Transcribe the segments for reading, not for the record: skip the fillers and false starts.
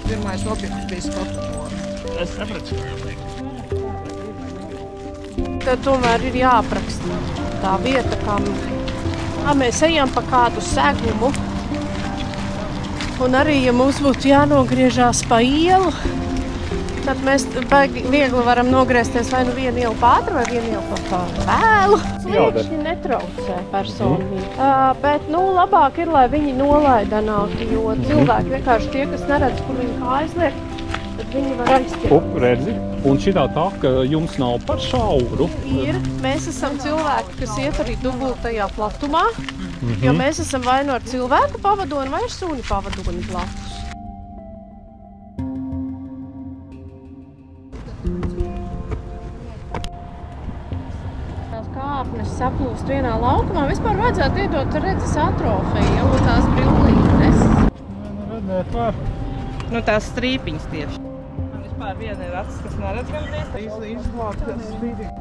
Pirmais objekts bija skatu. Es sapratu. Tad tomēr ir jāapraksta tā vieta, kā mēs ejam pa kādu segumu. Un arī, ja mums būtu jānogriežās pa ielu, tad mēs viegli varam nogriezties vai nu vienu ielu pa ātru, vai vienu ielu pa vēlu. Sliekšņi netraucē personīgi. Bet, labāk ir, lai viņi nolaidanāki, jo cilvēki vienkārši tie, kas neredz, kur viņi kājas liek, tad viņi var aizķert. Redzi, un šitā taka jums nav par šauru? Ir. Mēs esam cilvēki, kas iet arī dubultajā platumā, jo mēs esam vai nu ar cilvēku pavadoni, vai ar suni pavadoni blakus. Kāpnes saplūst vienā laukumā, vispār vajadzētu iedot redzes atrofiju, un tās brillītes. Redzēt var. Tās strīpiņas tieši. Man vispār viena ir acis, kas neredz gandrīz. Izglābt, kas spīdīgi.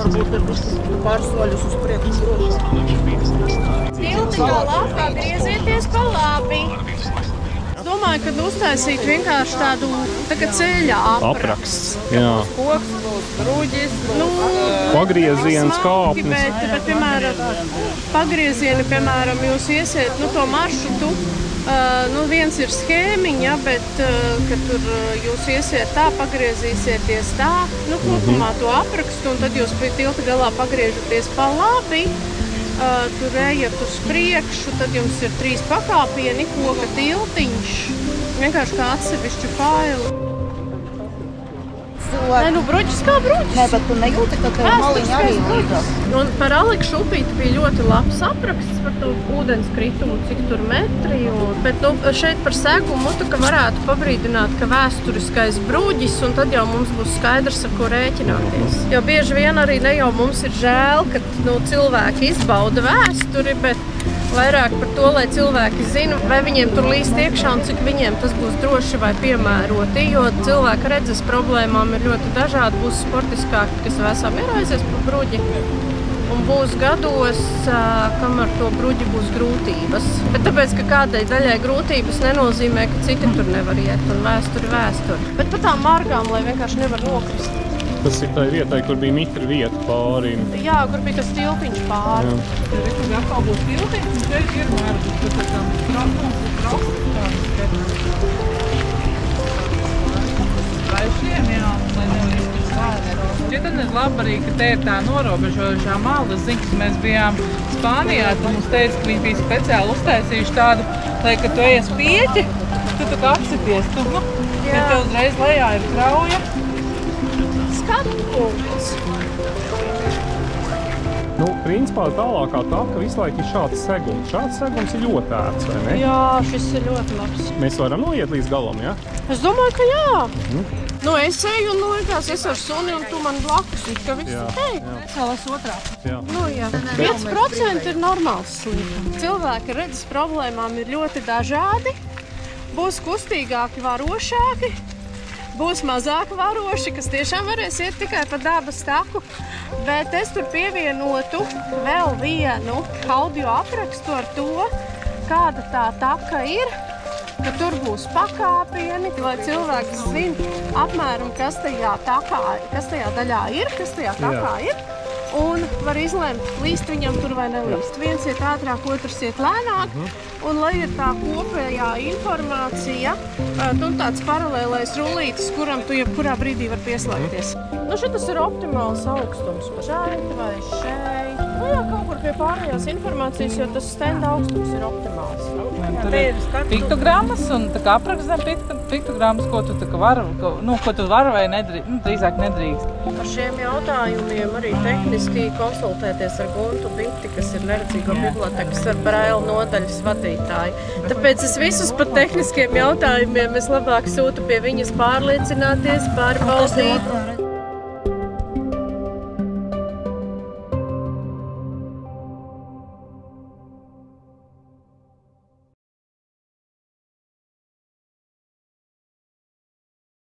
Varbūt ir pāris soļus uz priekšu drošāk. Tilti galā, pagriezieties pa labi. Es domāju, ka uztaisīt vienkārši tādu ceļa apraksts. Jā. Koks būs, bruģis, pagrieziens, kāpnes. Bet, piemēram, pagriezieni, piemēram, jūs iesiet to maršrutu. Viens ir schēmiņa, bet, kad tur jūs iesiet tā, pagriezīsieties tā, kopumā to aprakstu, un tad jūs pie tilta galā pagriežaties pa labi, tur ejat uz priekšu, tad jums ir 3 pakāpieni, koka tiltiņš, vienkārši kā atsevišķu failu. Bruģis kā bruģis. Nē, bet tu nejūti, ka tev maliņa arī līdzās. Un par Alikšu upīti bija ļoti labs apraksts par to ūdens kritumu, cik tur metri. Bet šeit par segumu varētu pabrīdināt, ka vēsturiskais bruģis, un tad jau mums būs skaidrs, ar ko rēķināties. Jo bieži vien arī ne jau mums ir žēl, ka cilvēki izbauda vēsturi, bet vairāk par to, lai cilvēki zina, vai viņiem tur līst iekšā un cik viņiem tas būs droši vai piemēroti, jo cilvēka redzes problēmām ir ļoti dažādi, būs sportiskāki, kas esam ieraizies pa bruģi, un būs gados, kam ar to bruģi būs grūtības. Bet tāpēc, ka kādai daļai grūtības nenozīmē, ka citi tur nevar iet, un vēsturi. Bet pa tām margām, lai vienkārši nevar nokrist. Tas ir tai vietai, kur bija mitra vieta pāri. Jā, kur bija tas tiltiņš pāri. Tur atkal būs tiltiņš, un šeit ir mērķis, ka tas tam traukstam. Lai nevar izpēc vārdu. Šķiet ir labi arī, ka te ir tā norobežojušā malda. Zinu, ka mēs bijām Spānijā, tad mums teica, ka viņi bija speciāli uztaisījuši tādu, lai, kad tu ejies pieķi, tu tā kā apsities. Ja tev uzreiz lejā ir krauja. Skatpunkts. Principā tālākā taka visu laiku ir šāds segums. Šāds segums ir ļoti ērts, vai ne? Jā, šis ir ļoti labs. Mēs varam noiet līdz galam, jā? Es domāju, ka jā. Es eju un liekas, es ar suni un tu man blakus. Ka viss Salas otrā. Jā. 5% ir normāls sliekums. Cilvēki redzes problēmām ir ļoti dažādi. Būs kustīgāki, varošāki. Būs mazāk varoši, kas tiešām varēs iet tikai pa dabas taku, bet es tur pievienotu vēl vienu audio aprakstu ar to, kāda tā taka ir, ka tur būs pakāpieni, lai cilvēks zina apmēram, kas tajā daļā ir, kas tajā takā ir, un var izlemt, līst viņam tur vai nelīst. Viens iet ātrāk, otrs iet lēnāk, un lai ir tā kopējā informācija, tāds paralēlais rullītis, kuram tu jebkurā brīdī var pieslēgties. Šitas ir optimāls augstums. Šeit vai šeit. Jā, kaut kur pie pārējās informācijas, jo tas stenda augstums ir optimāls. Tur ir piktogrammas un apraksts zem piktogrammas, ko tu vari vai nedrīkst, drīzāk nedrīkst. Par šiem jautājumiem arī tehniski konsultēties ar Guntu Biti, kas ir Neredzīgo bibliotekas ar Braila nodaļas vadītāju. Tāpēc es visus par tehniskiem jautājumiem es labāk sūtu pie viņas pārliecināties, pārbaudīt.